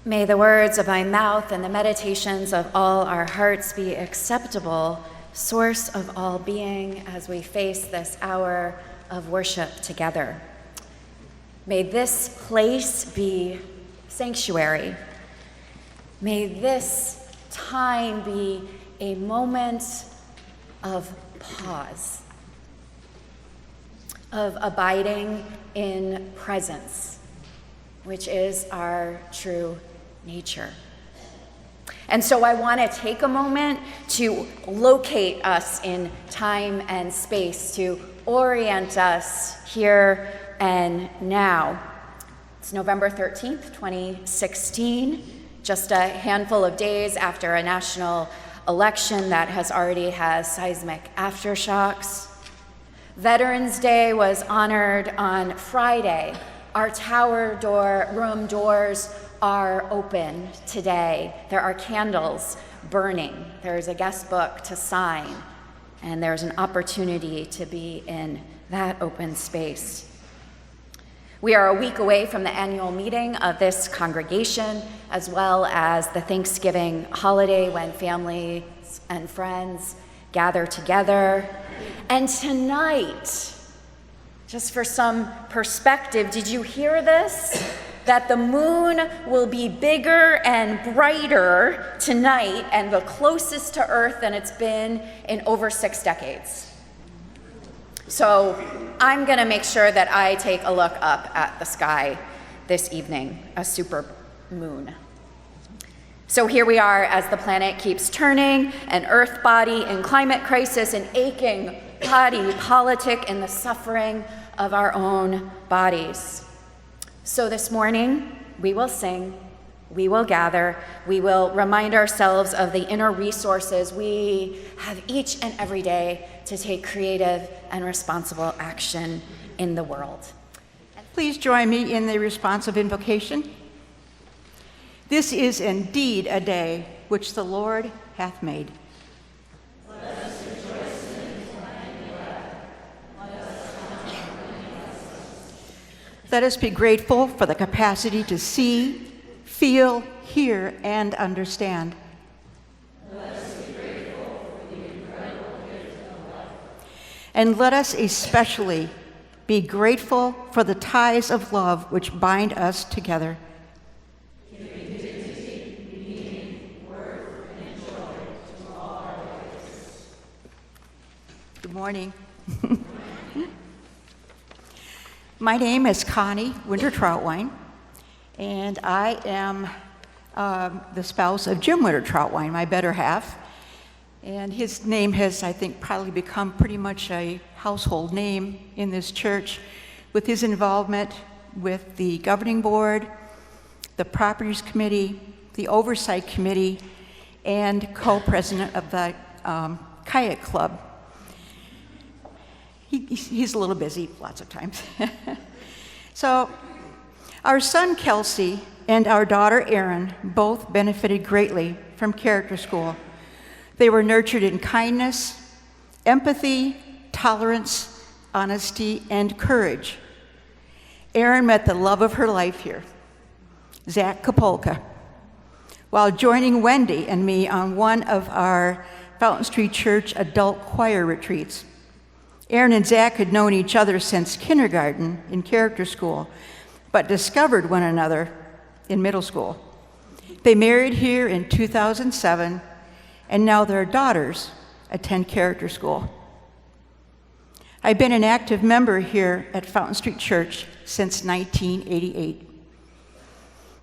May the words of my mouth and the meditations of all our hearts be acceptable, source of all being, as we face this hour of worship together. May this place be sanctuary. May this time be a moment of pause, of abiding in presence, which is our true nature. And so I want to take a moment to locate us in time and space, to orient us here and now. It's November 13th, 2016, just a handful of days after a national election that has already had seismic aftershocks. Veterans Day was honored on Friday. Our tower room doors are open today. There are candles burning. There's a guest book to sign, and there's an opportunity to be in that open space. We are a week away from the annual meeting of this congregation, as well as the Thanksgiving holiday when families and friends gather together. And tonight, just for some perspective, did you hear this? That the moon will be bigger and brighter tonight and the closest to Earth than it's been in over 6 decades. So I'm gonna make sure that I take a look up at the sky this evening, a super moon. So here we are as the planet keeps turning, an Earth body in climate crisis, an aching body politic in the suffering of our own bodies. So this morning, we will sing, we will gather, we will remind ourselves of the inner resources we have each and every day to take creative and responsible action in the world. Please join me in the responsive invocation. This is indeed a day which the Lord hath made. Let us rejoice in it and be glad. Let us count it Let us be grateful for the capacity to see, feel, hear, and understand. Let us be grateful for the incredible gift of life. And let us especially be grateful for the ties of love which bind us together. Giving dignity, meaning, worth, and joy to all our lives. Good morning. My name is Connie Winter-Troutwine, and I am the spouse of Jim Winter-Troutwine, my better half. And his name has, I think, probably become pretty much a household name in this church with his involvement with the governing board, the properties committee, the oversight committee, and co-president of the kayak club. He's a little busy lots of times. So our son Kelsey and our daughter Erin both benefited greatly from character school. They were nurtured in kindness, empathy, tolerance, honesty, and courage. Erin met the love of her life here, Zach Kapolka, while joining Wendy and me on one of our Fountain Street Church adult choir retreats. Erin and Zach had known each other since kindergarten in character school, but discovered one another in middle school. They married here in 2007, and now their daughters attend character school. I've been an active member here at Fountain Street Church since 1988.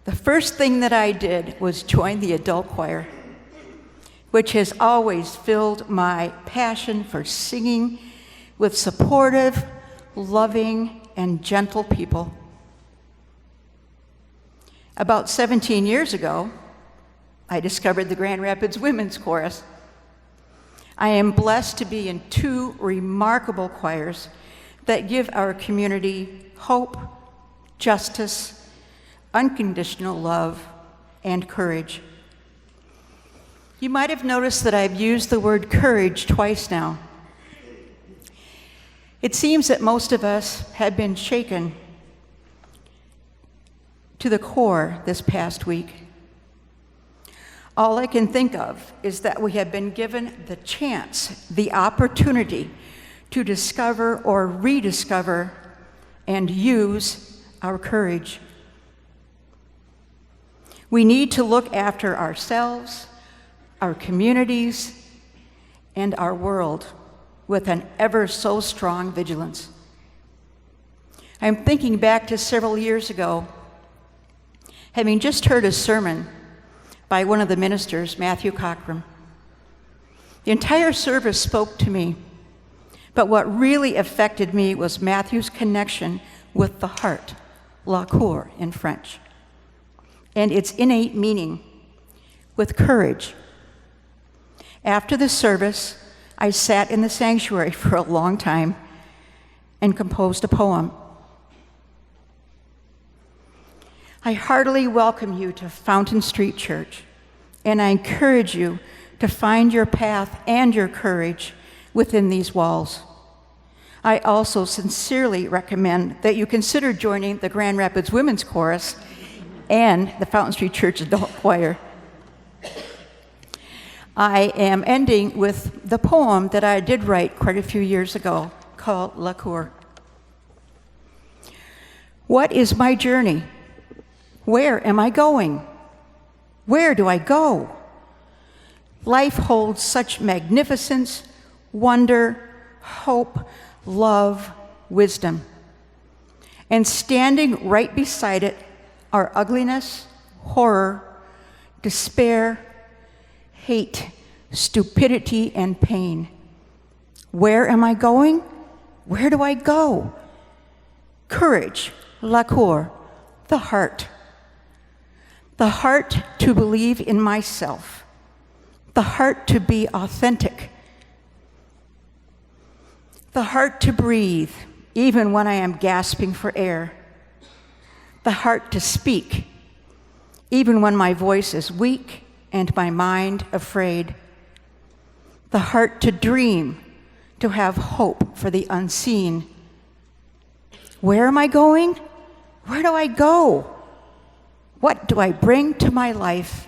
The first thing that I did was join the adult choir, which has always filled my passion for singing with supportive, loving, and gentle people. About 17 years ago, I discovered the Grand Rapids Women's Chorus. I am blessed to be in 2 remarkable choirs that give our community hope, justice, unconditional love, and courage. You might have noticed that I've used the word courage twice now. It seems that most of us have been shaken to the core this past week All I can think of is that we have been given the chance, the opportunity to discover or rediscover and use our courage. We need to look after ourselves, our communities, and our world with an ever so strong vigilance. I'm thinking back to several years ago, having just heard a sermon by one of the ministers, Matthew Cockram. The entire service spoke to me, but what really affected me was Matthew's connection with the heart, la cour in French, and its innate meaning, with courage. After the service, I sat in the sanctuary for a long time and composed a poem. I heartily welcome you to Fountain Street Church, and I encourage you to find your path and your courage within these walls. I also sincerely recommend that you consider joining the Grand Rapids Women's Chorus and the Fountain Street Church Adult Choir. I am ending with the poem that I did write quite a few years ago called La Cour. What is my journey? Where am I going? Where do I go? Life holds such magnificence, wonder, hope, love, wisdom. And standing right beside it are ugliness, horror, despair, hate, stupidity, and pain. Where am I going? Where do I go? Courage, la cour, the heart. The heart to believe in myself. The heart to be authentic. The heart to breathe, even when I am gasping for air. The heart to speak, even when my voice is weak and my mind afraid. The heart to dream, to have hope for the unseen. Where am I going? Where do I go? What do I bring to my life?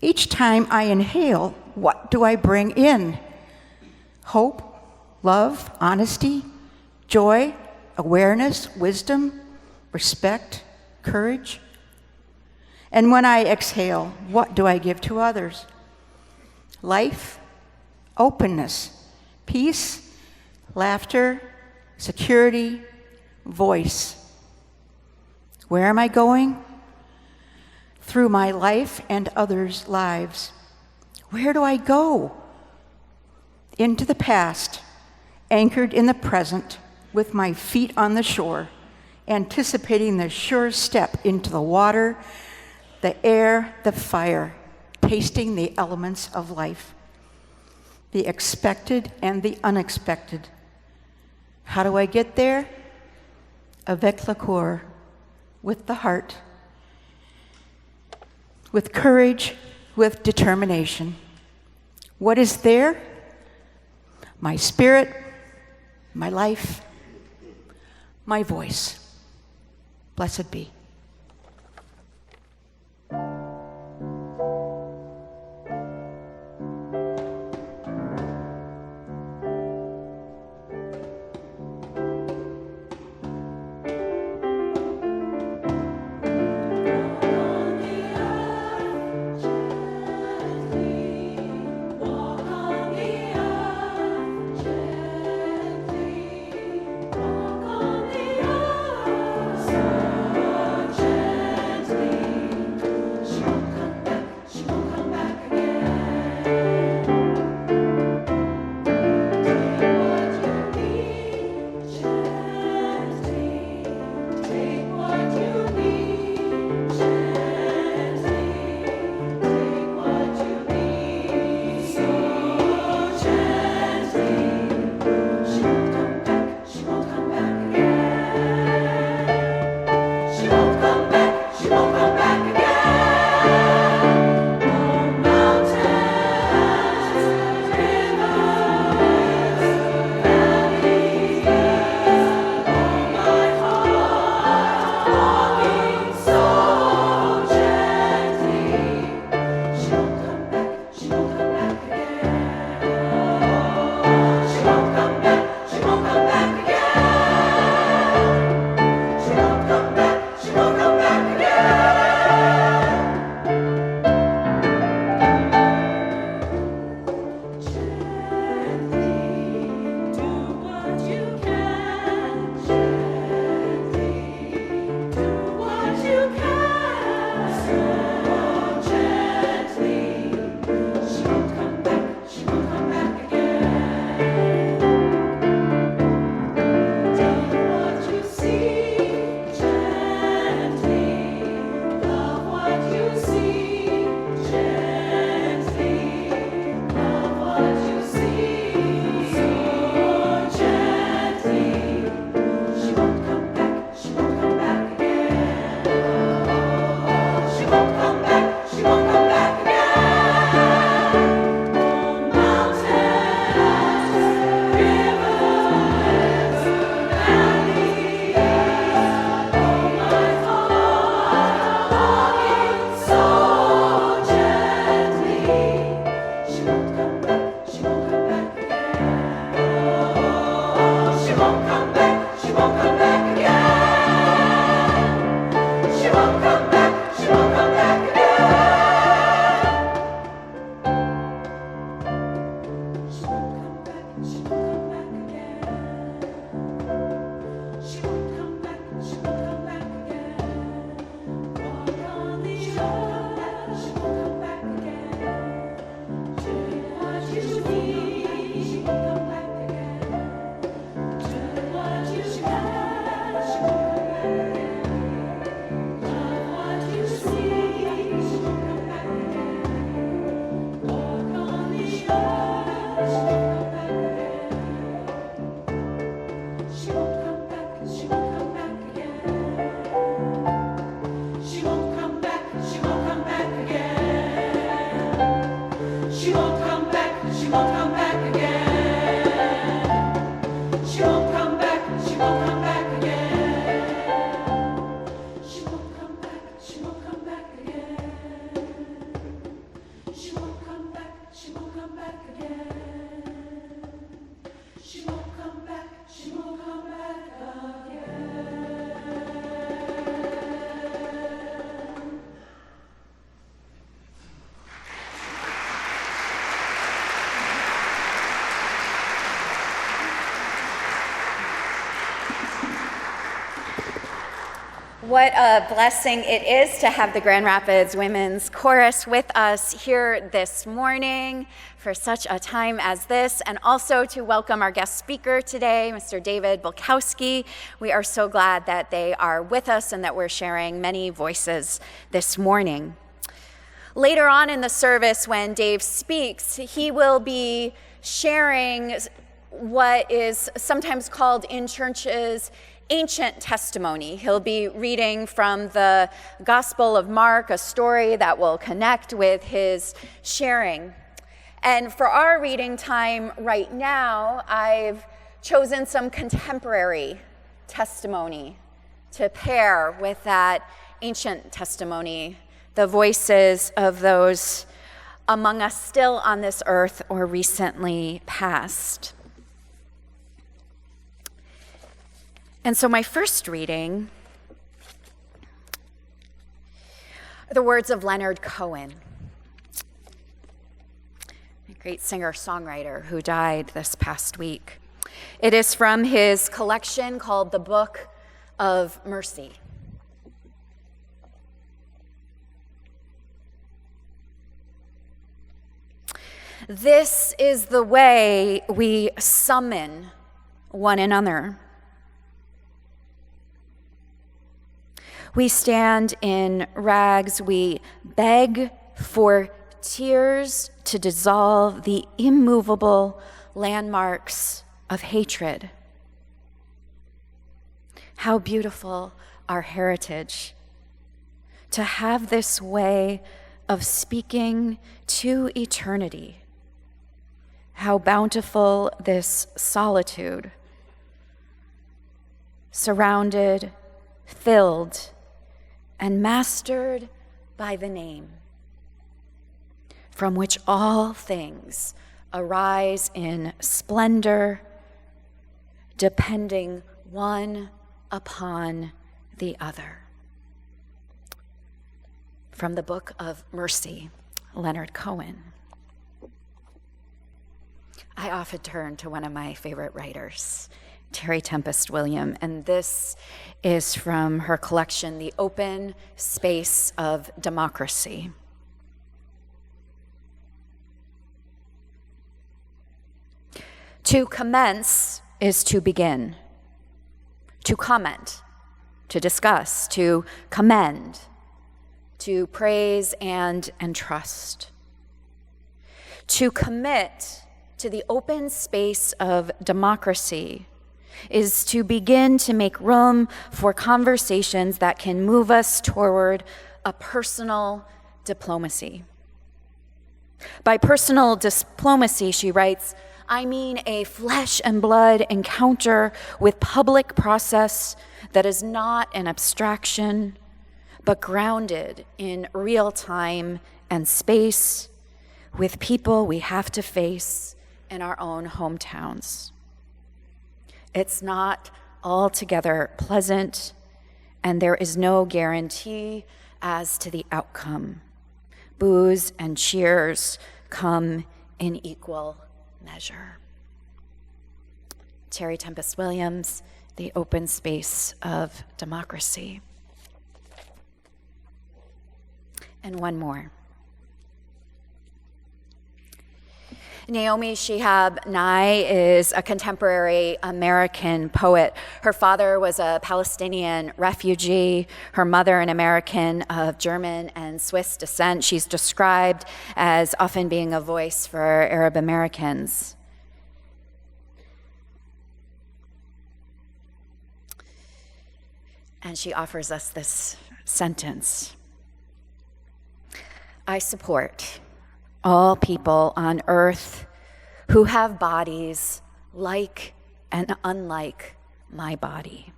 Each time I inhale, what do I bring in? Hope, love, honesty, joy, awareness, wisdom, respect, courage. And when I exhale, what do I give to others? Life, openness, peace, laughter, security, voice. Where am I going? Through my life and others' lives. Where do I go? Into the past, anchored in the present, with my feet on the shore, anticipating the sure step into the water, the air, the fire, tasting the elements of life, the expected and the unexpected. How do I get there? Avec la cour, with the heart, with courage, with determination. What is there? My spirit, my life, my voice. Blessed be. Walk on the earth. What a blessing it is to have the Grand Rapids Women's Chorus with us here this morning for such a time as this, and also to welcome our guest speaker today, Mr. David Bulkowski. We are so glad that they are with us and that we're sharing many voices this morning. Later on in the service, when Dave speaks, he will be sharing what is sometimes called in churches ancient testimony. He'll be reading from the Gospel of Mark, a story that will connect with his sharing. And for our reading time right now, I've chosen some contemporary testimony to pair with that ancient testimony, the voices of those among us still on this earth or recently passed. And so my first reading are the words of Leonard Cohen, a great singer-songwriter who died this past week. It is from his collection called The Book of Mercy. This is the way we summon one another. We stand in rags, we beg for tears to dissolve the immovable landmarks of hatred. How beautiful our heritage, to have this way of speaking to eternity. How bountiful this solitude, surrounded, filled, and mastered by the name, from which all things arise in splendor, depending one upon the other. From the Book of Mercy, Leonard Cohen. I often turn to one of my favorite writers, Terry Tempest Williams, and this is from her collection, The Open Space of Democracy. To commence is to begin, to comment, to discuss, to commend, to praise and trust. To commit to the open space of democracy is to begin to make room for conversations that can move us toward a personal diplomacy. By personal diplomacy, she writes, I mean a flesh and blood encounter with public process that is not an abstraction, but grounded in real time and space with people we have to face in our own hometowns. It's not altogether pleasant, and there is no guarantee as to the outcome. Boos and cheers come in equal measure. Terry Tempest Williams, The Open Space of Democracy. And one more. Naomi Shihab Nye is a contemporary American poet. Her father was a Palestinian refugee, her mother an American of German and Swiss descent. She's described as often being a voice for Arab Americans. And she offers us this sentence. I support all people on earth who have bodies like and unlike my body.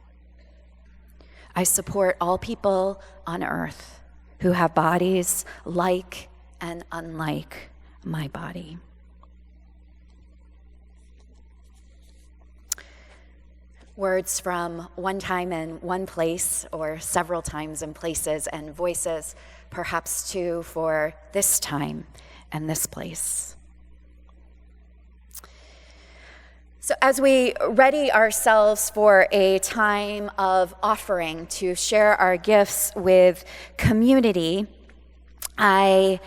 I support all people on earth who have bodies like and unlike my body. Words from one time and one place, or several times in places and voices, perhaps too for this time and this place. So as we ready ourselves for a time of offering to share our gifts with community, I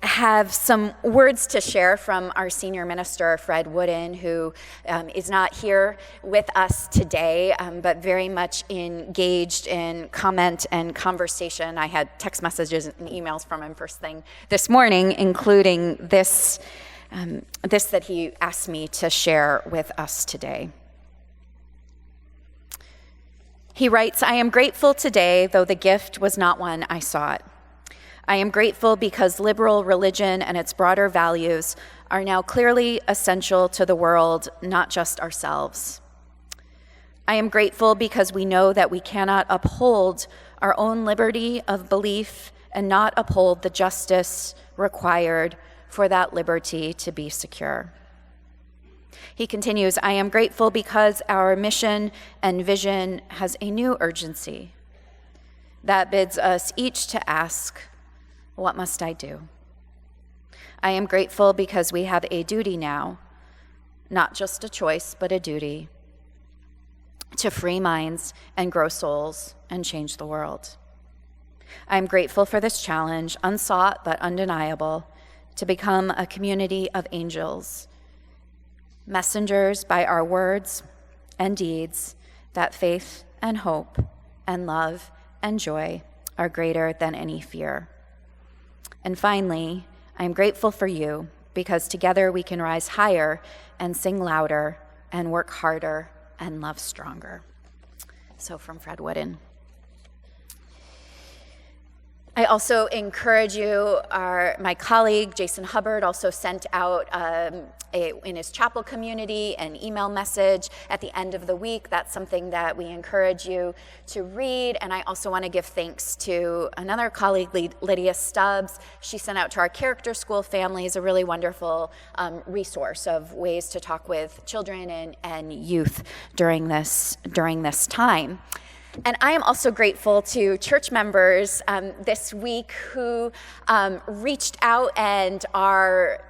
have some words to share from our senior minister, Fred Wooden, who is not here with us today, but very much engaged in comment and conversation. I had text messages and emails from him first thing this morning, including this that he asked me to share with us today. He writes, "I am grateful today, though the gift was not one I sought. I am grateful because liberal religion and its broader values are now clearly essential to the world, not just ourselves. I am grateful because we know that we cannot uphold our own liberty of belief and not uphold the justice required for that liberty to be secure." He continues, "I am grateful because our mission and vision has a new urgency that bids us each to ask, what must I do? I am grateful because we have a duty now, not just a choice, but a duty, to free minds and grow souls and change the world. I am grateful for this challenge, unsought but undeniable, to become a community of angels, messengers by our words and deeds that faith and hope and love and joy are greater than any fear. And finally, I am grateful for you because together we can rise higher and sing louder and work harder and love stronger." So from Fred Wooden. I also encourage you, my colleague Jason Hubbard also sent out in his chapel community an email message at the end of the week. That's something that we encourage you to read. And I also want to give thanks to another colleague, Lydia Stubbs. She sent out to our character school families a really wonderful resource of ways to talk with children and youth during this time. And I am also grateful to church members this week who reached out and are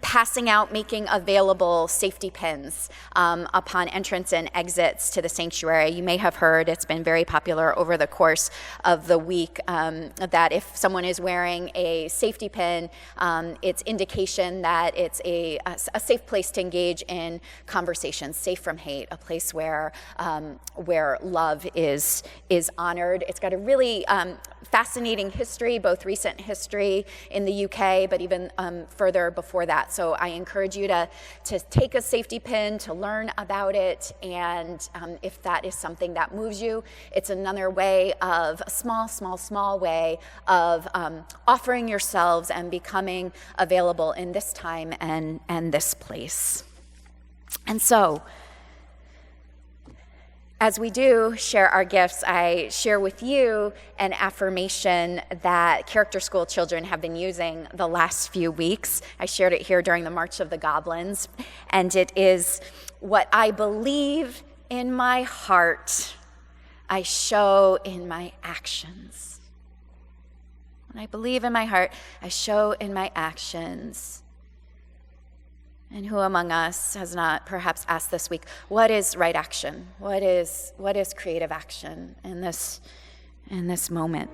passing out, making available safety pins upon entrance and exits to the sanctuary. You may have heard, it's been very popular over the course of the week, that if someone is wearing a safety pin, it's indication that it's a safe place to engage in conversations, safe from hate, a place where love is honored. It's got a really fascinating history, both recent history in the UK, but even further before that. So I encourage you to take a safety pin, to learn about it, and if that is something that moves you, it's another way of, a small way of offering yourselves and becoming available in this time and this place. And so, as we do share our gifts, I share with you an affirmation that character school children have been using the last few weeks. I shared it here during the March of the Goblins, and it is, "What I believe in my heart, I show in my actions. What I believe in my heart, I show in my actions." And who among us has not perhaps asked this week, what is right action? What is creative action in this moment?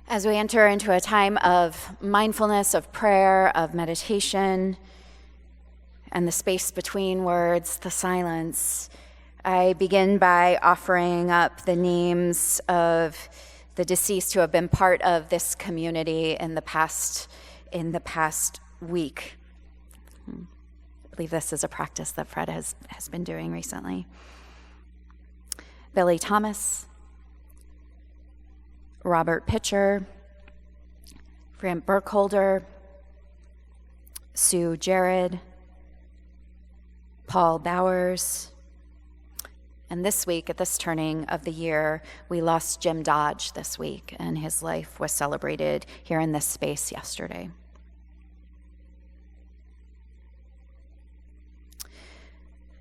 As we enter into a time of mindfulness, of prayer, of meditation, and the space between words, the silence, I begin by offering up the names of the deceased who have been part of this community in the past week. I believe this is a practice that Fred has been doing recently. Billy Thomas, Robert Pitcher, Grant Burkholder, Sue Jared, Paul Bowers, and this week, at this turning of the year, we lost Jim Dodge this week, and his life was celebrated here in this space yesterday.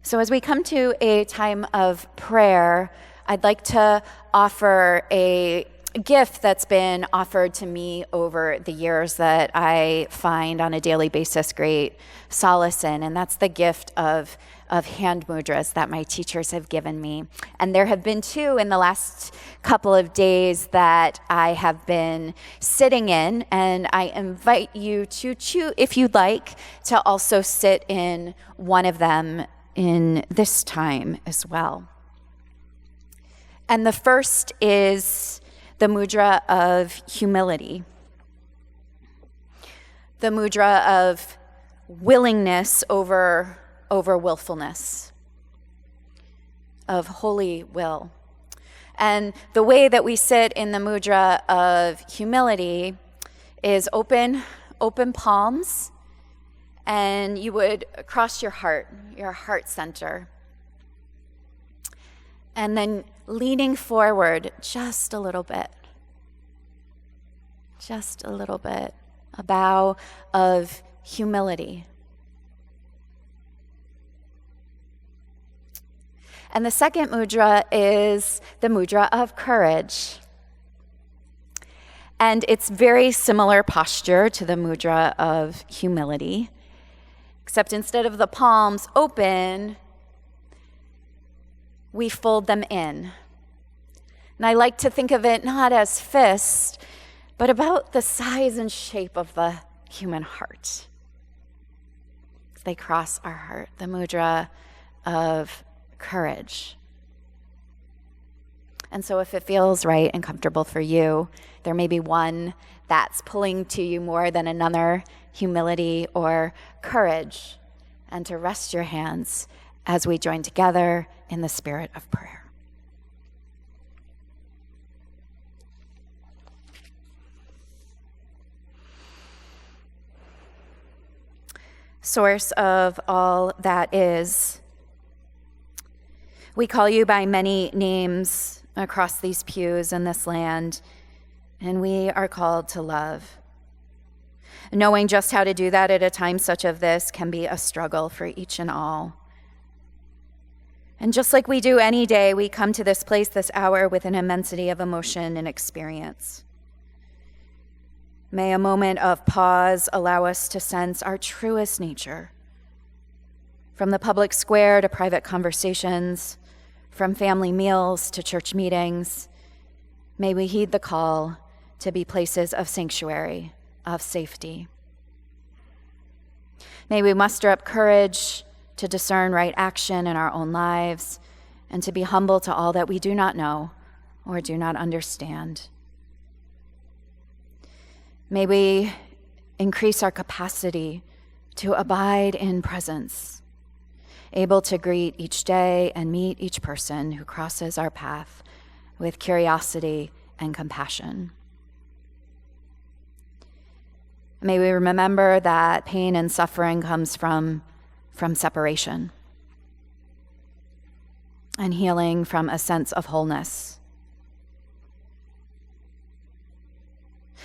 So as we come to a time of prayer, I'd like to offer a gift that's been offered to me over the years that I find on a daily basis great solace in, and that's the gift of hand mudras that my teachers have given me. And there have been two in the last couple of days that I have been sitting in, and I invite you to choose, if you'd like, to also sit in one of them in this time as well. And the first is the mudra of humility, the mudra of willingness over willfulness, of holy will. And the way that we sit in the mudra of humility is open palms, and you would cross your heart center. And then leaning forward just a little bit, a bow of humility. And the second mudra is the mudra of courage. And it's very similar posture to the mudra of humility, except instead of the palms open, we fold them in. And I like to think of it not as fists, but about the size and shape of the human heart. They cross our heart, the mudra of courage. And so if it feels right and comfortable for you, there may be one that's pulling to you more than another, humility or courage, and to rest your hands as we join together in the spirit of prayer. Source of all that is, we call you by many names across these pews in this land, and we are called to love. Knowing just how to do that at a time such as this can be a struggle for each and all. And just like we do any day, we come to this place, this hour, with an immensity of emotion and experience. May a moment of pause allow us to sense our truest nature. From the public square to private conversations, from family meals to church meetings, may we heed the call to be places of sanctuary, of safety. May we muster up courage to discern right action in our own lives and to be humble to all that we do not know or do not understand. May we increase our capacity to abide in presence, able to greet each day and meet each person who crosses our path with curiosity and compassion. May we remember that pain and suffering comes from separation, and healing from a sense of wholeness.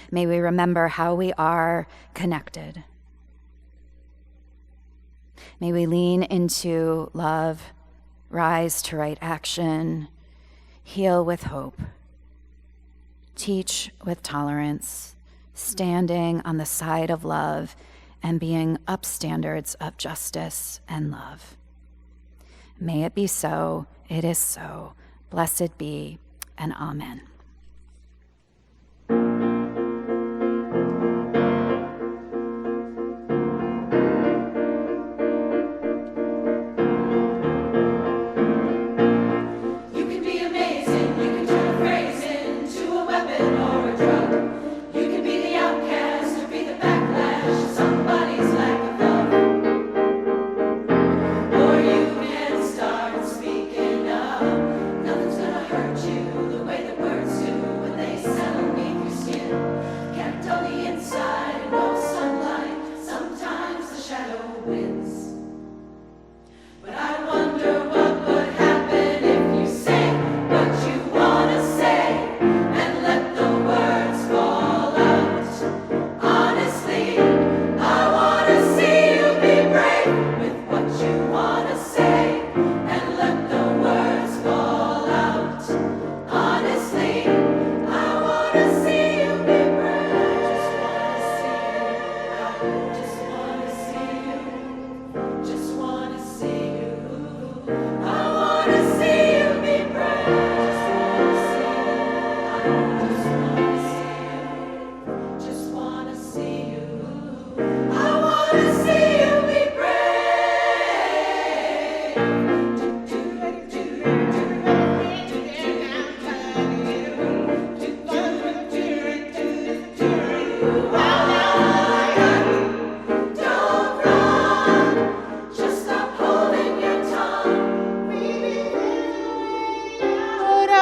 May we remember how we are connected. May we lean into love, rise to right action, heal with hope, teach with tolerance, standing on the side of love and being upstandards of justice and love. May it be so, it is so, blessed be, and amen.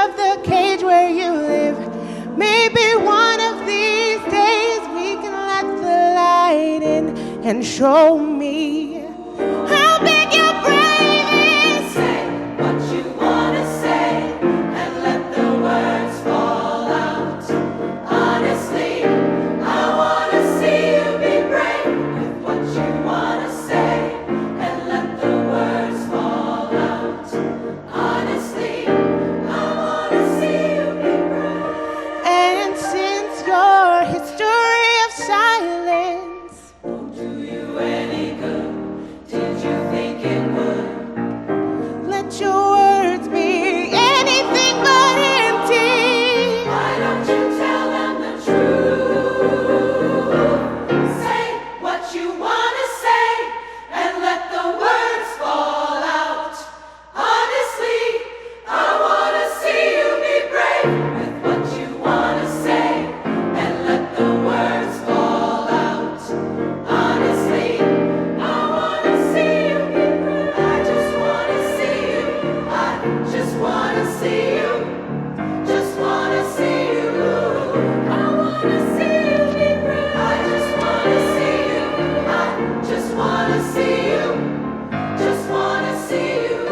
of the cage where you live. Maybe one of these days we can let the light in and show me how big your brain is. Say what you wanna say and let the words fall out. Honestly, I wanna see you be brave with what you wanna say and let the words fall out. Honestly, I wanna see you be brave. And since your history of silence Won't do you any good, did you think it would? let your words be anything but empty. Why don't you tell them the truth? Say what you wanna say and let the words fall out. Honestly, I wanna see you be brave with what you wanna say and let the words fall out. Honestly, I wanna see you be brave. I just wanna see you. I just wanna see you. Just wanna see you. I wanna see you be brave. I just wanna see you. I just wanna see you. Just wanna see you.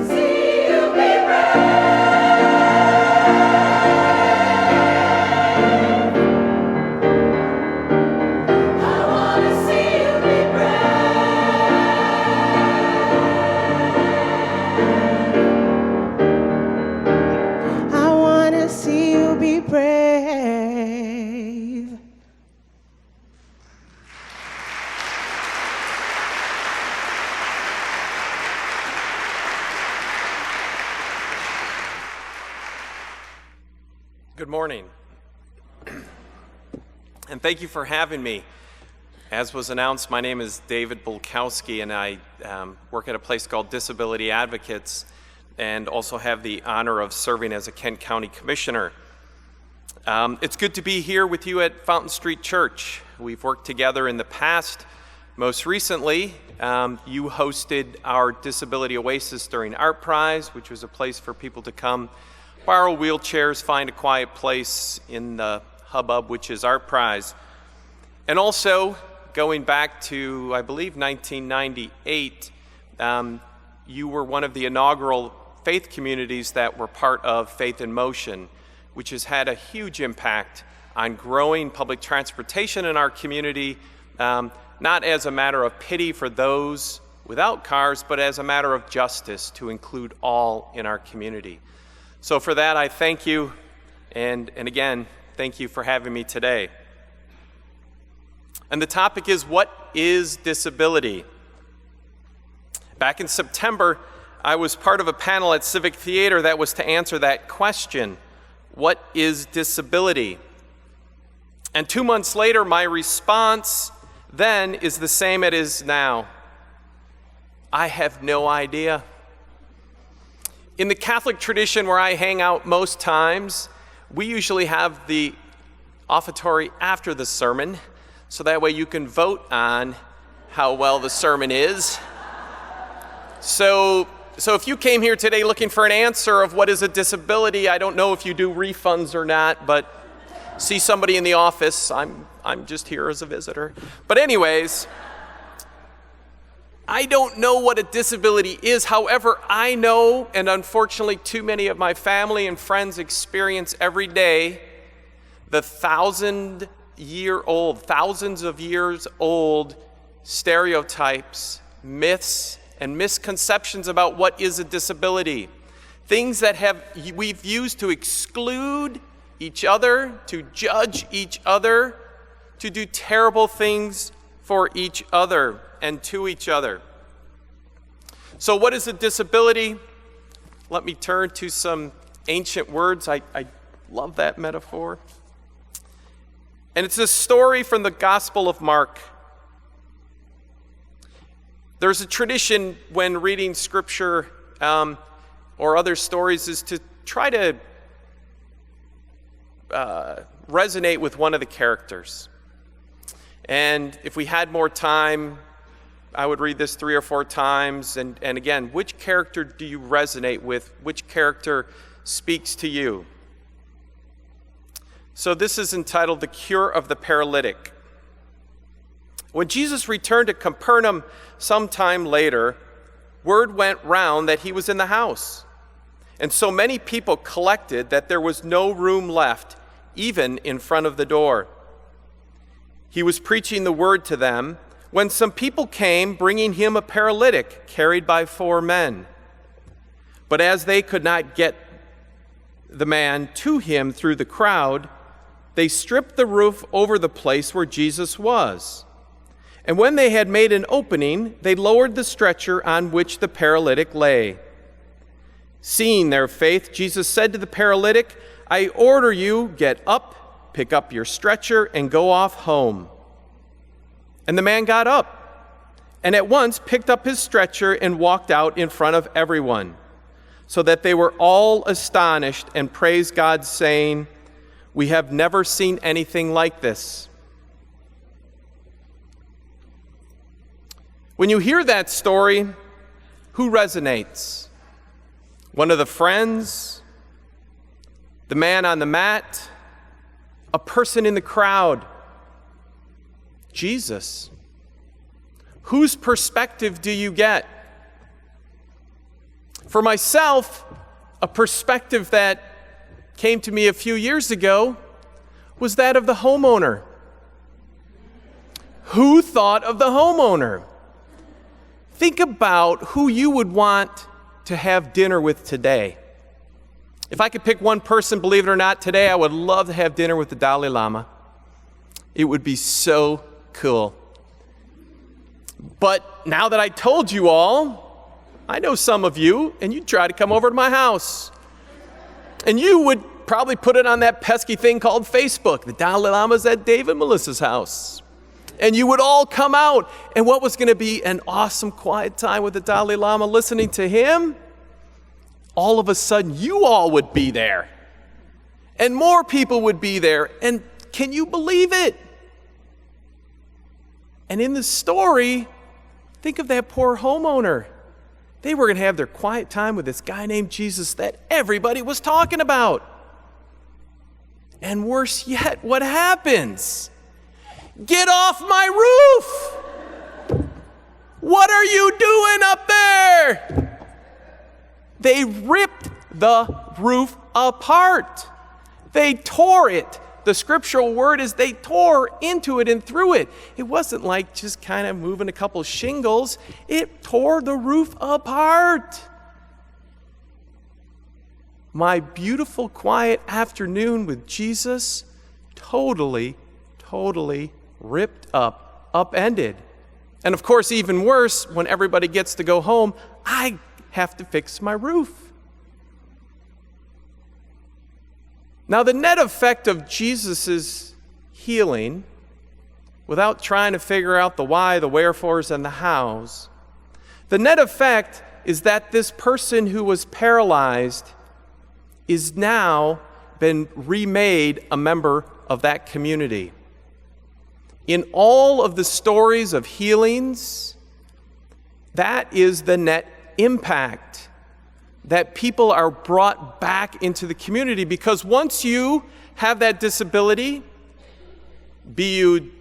See you be brave. I wanna see you be brave. I wanna see you be brave. Good morning. And thank you for having me. As was announced, my name is David Bulkowski, and I work at a place called Disability Advocates and also have the honor of serving as a Kent County Commissioner. It's good to be here with you at Fountain Street Church. We've worked together in the past. Most recently, you hosted our Disability Oasis during Art Prize, which was a place for people to come borrow wheelchairs, find a quiet place in the hubbub, which is Art Prize. And also, going back to, I believe, 1998, you were one of the inaugural faith communities that were part of Faith in Motion, which has had a huge impact on growing public transportation in our community, not as a matter of pity for those without cars, but as a matter of justice to include all in our community. So for that, I thank you, and again, thank you for having me today. And the topic is, what is disability? Back in September, I was part of a panel at Civic Theater that was to answer that question, what is disability? And 2 months later, my response then is the same it is now. I have no idea. In the Catholic tradition where I hang out most times, we usually have the offertory after the sermon, so that way you can vote on how well the sermon is. So if you came here today looking for an answer of what is a disability, I don't know if you do refunds or not, but see somebody in the office. I'm just here as a visitor. But anyways, I don't know what a disability is. However, I know, and unfortunately too many of my family and friends experience every day, the thousands of years old stereotypes, myths, and misconceptions about what is a disability. Things that we've used to exclude each other, to judge each other, to do terrible things for each other and to each other. So what is a disability? Let me turn to some ancient words. I love that metaphor. And it's a story from the Gospel of Mark. There's a tradition when reading scripture or other stories is to try to resonate with one of the characters. And if we had more time, I would read this 3 or 4 times, and again, which character do you resonate with? Which character speaks to you? So this is entitled The Cure of the Paralytic. When Jesus returned to Capernaum sometime later, word went round that he was in the house. And so many people collected that there was no room left, even in front of the door. He was preaching the word to them when some people came bringing him a paralytic carried by 4 men. But as they could not get the man to him through the crowd, they stripped the roof over the place where Jesus was. And when they had made an opening, they lowered the stretcher on which the paralytic lay. Seeing their faith, Jesus said to the paralytic, "I order you, get up, pick up your stretcher, and go off home." And the man got up, and at once picked up his stretcher and walked out in front of everyone, so that they were all astonished and praised God, saying, "We have never seen anything like this." When you hear that story, who resonates? One of the friends? The man on the mat? A person in the crowd? Jesus. Whose perspective do you get? For myself, a perspective that came to me a few years ago was that of the homeowner. Who thought of the homeowner? Think about who you would want to have dinner with today. If I could pick one person, believe it or not, today I would love to have dinner with the Dalai Lama. It would be so cool. But now that I told you all, I know some of you, and you'd try to come over to my house. And you would probably put it on that pesky thing called Facebook. The Dalai Lama's at David and Melissa's house. And you would all come out. And what was going to be an awesome quiet time with the Dalai Lama listening to him, all of a sudden you all would be there. And more people would be there. And can you believe it? And in the story, think of that poor homeowner. They were going to have their quiet time with this guy named Jesus that everybody was talking about. And worse yet, what happens? Get off my roof! What are you doing up there? They ripped the roof apart. They tore it. The scriptural word is they tore into it and through it. It wasn't like just kind of moving a couple shingles. It tore the roof apart. My beautiful, quiet afternoon with Jesus totally ripped up, upended. And of course, even worse, when everybody gets to go home, I have to fix my roof. Now, the net effect of Jesus' healing, without trying to figure out the why, the wherefores, and the hows, the net effect is that this person who was paralyzed is now been remade a member of that community. In all of the stories of healings, that is the net impact. That people are brought back into the community, because once you have that disability, be you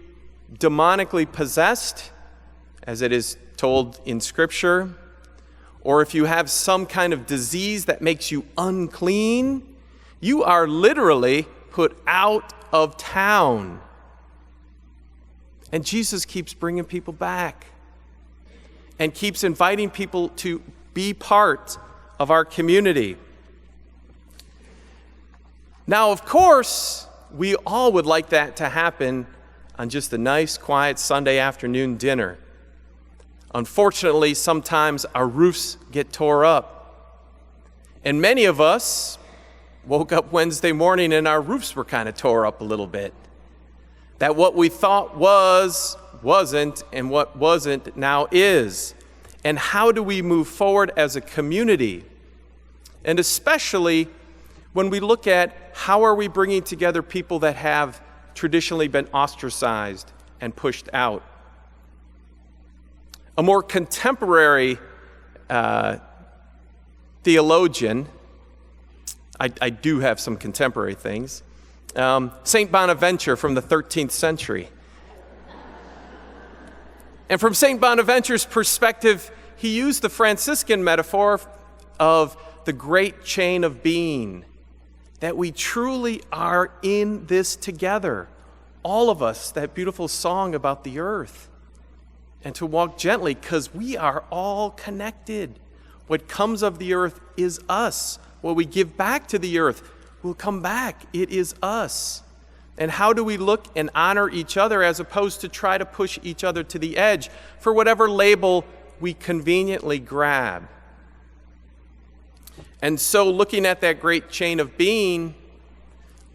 demonically possessed, as it is told in Scripture, or if you have some kind of disease that makes you unclean, you are literally put out of town. And Jesus keeps bringing people back and keeps inviting people to be part of our community. Now, of course, we all would like that to happen on just a nice, quiet Sunday afternoon dinner. Unfortunately, sometimes our roofs get tore up. And many of us woke up Wednesday morning and our roofs were kind of tore up a little bit. That what we thought wasn't, and what wasn't now is. And how do we move forward as a community? And especially when we look at how are we bringing together people that have traditionally been ostracized and pushed out. A more contemporary theologian, I do have some contemporary things, St. Bonaventure from the 13th century. And from St. Bonaventure's perspective, he used the Franciscan metaphor of the great chain of being, that we truly are in this together. All of us, that beautiful song about the earth. And to walk gently, because we are all connected. What comes of the earth is us. What we give back to the earth will come back. It is us. And how do we look and honor each other as opposed to try to push each other to the edge for whatever label we conveniently grab? And so looking at that great chain of being,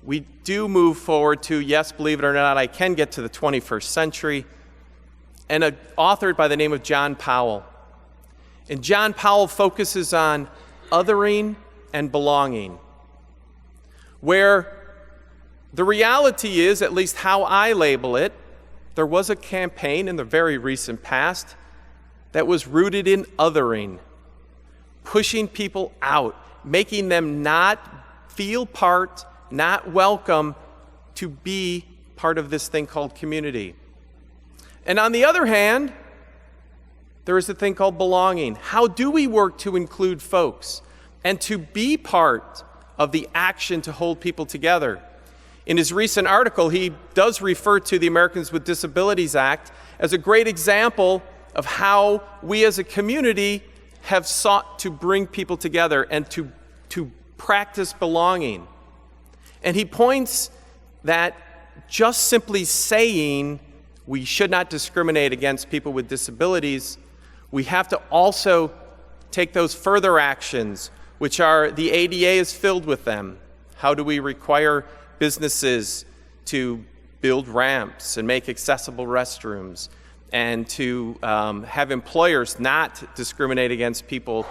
we do move forward to, yes, believe it or not, I can get to the 21st century, and an author by the name of John Powell. And John Powell focuses on othering and belonging, where the reality is, at least how I label it, there was a campaign in the very recent past that was rooted in othering, pushing people out, making them not feel part, not welcome to be part of this thing called community. And on the other hand, there is a thing called belonging. How do we work to include folks and to be part of the action to hold people together? In his recent article, he does refer to the Americans with Disabilities Act as a great example of how we as a community have sought to bring people together and to practice belonging. And he points that just simply saying we should not discriminate against people with disabilities, we have to also take those further actions, which are the ADA is filled with them. How do we require businesses to build ramps and make accessible restrooms, and to have employers not discriminate against people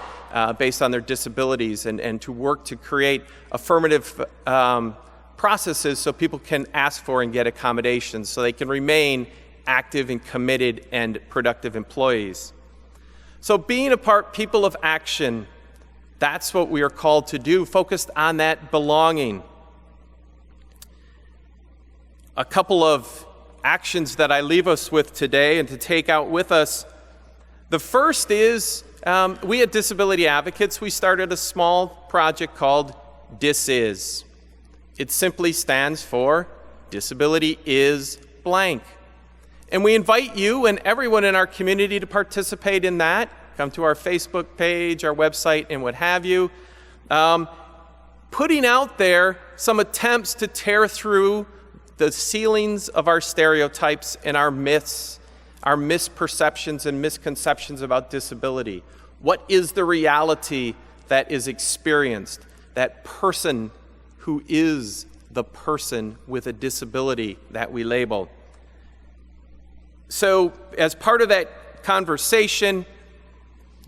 based on their disabilities, and to work to create affirmative processes so people can ask for and get accommodations so they can remain active and committed and productive employees. So being a people of action, that's what we are called to do, focused on that belonging. A couple of actions that I leave us with today and to take out with us. The first is, we at Disability Advocates, we started a small project called Dis Is. It simply stands for Disability Is Blank. And we invite you and everyone in our community to participate in that. Come to our Facebook page, our website, and what have you. Putting out there some attempts to tear through the ceilings of our stereotypes and our myths, our misperceptions and misconceptions about disability. What is the reality that is experienced? That person who is the person with a disability that we label. So as part of that conversation,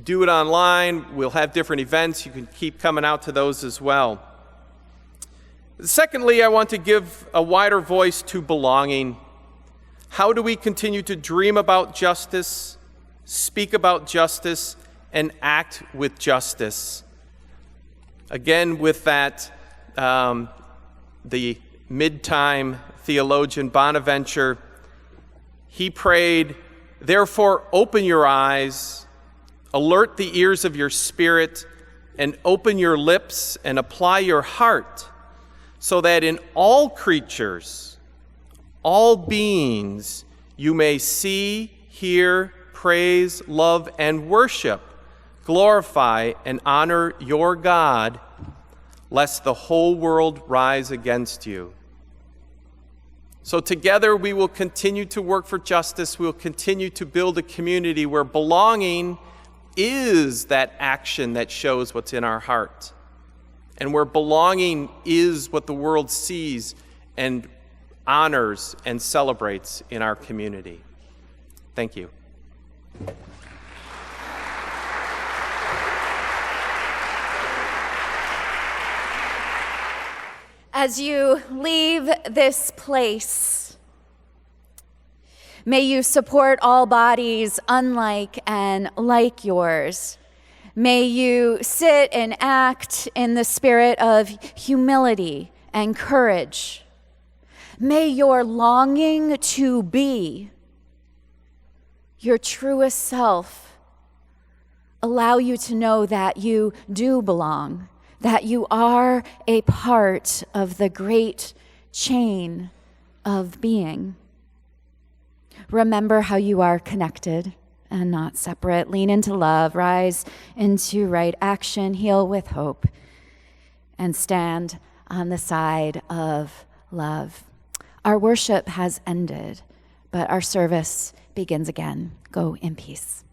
do it online. We'll have different events. You can keep coming out to those as well. Secondly, I want to give a wider voice to belonging. How do we continue to dream about justice, speak about justice, and act with justice? Again, with that, the mid-time theologian Bonaventure, he prayed, "Therefore open your eyes, alert the ears of your spirit, and open your lips and apply your heart, so that in all creatures, all beings, you may see, hear, praise, love, and worship, glorify, and honor your God, lest the whole world rise against you." So together we will continue to work for justice. We will continue to build a community where belonging is that action that shows what's in our heart, and where belonging is what the world sees and honors and celebrates in our community. Thank you. As you leave this place, May you support all bodies unlike and like yours. May you sit and act in the spirit of humility and courage. May your longing to be your truest self allow you to know that you do belong, that you are a part of the great chain of being. Remember how you are connected and not separate. Lean into love, rise into right action, heal with hope, and stand on the side of love. Our worship has ended, but our service begins again. Go in peace.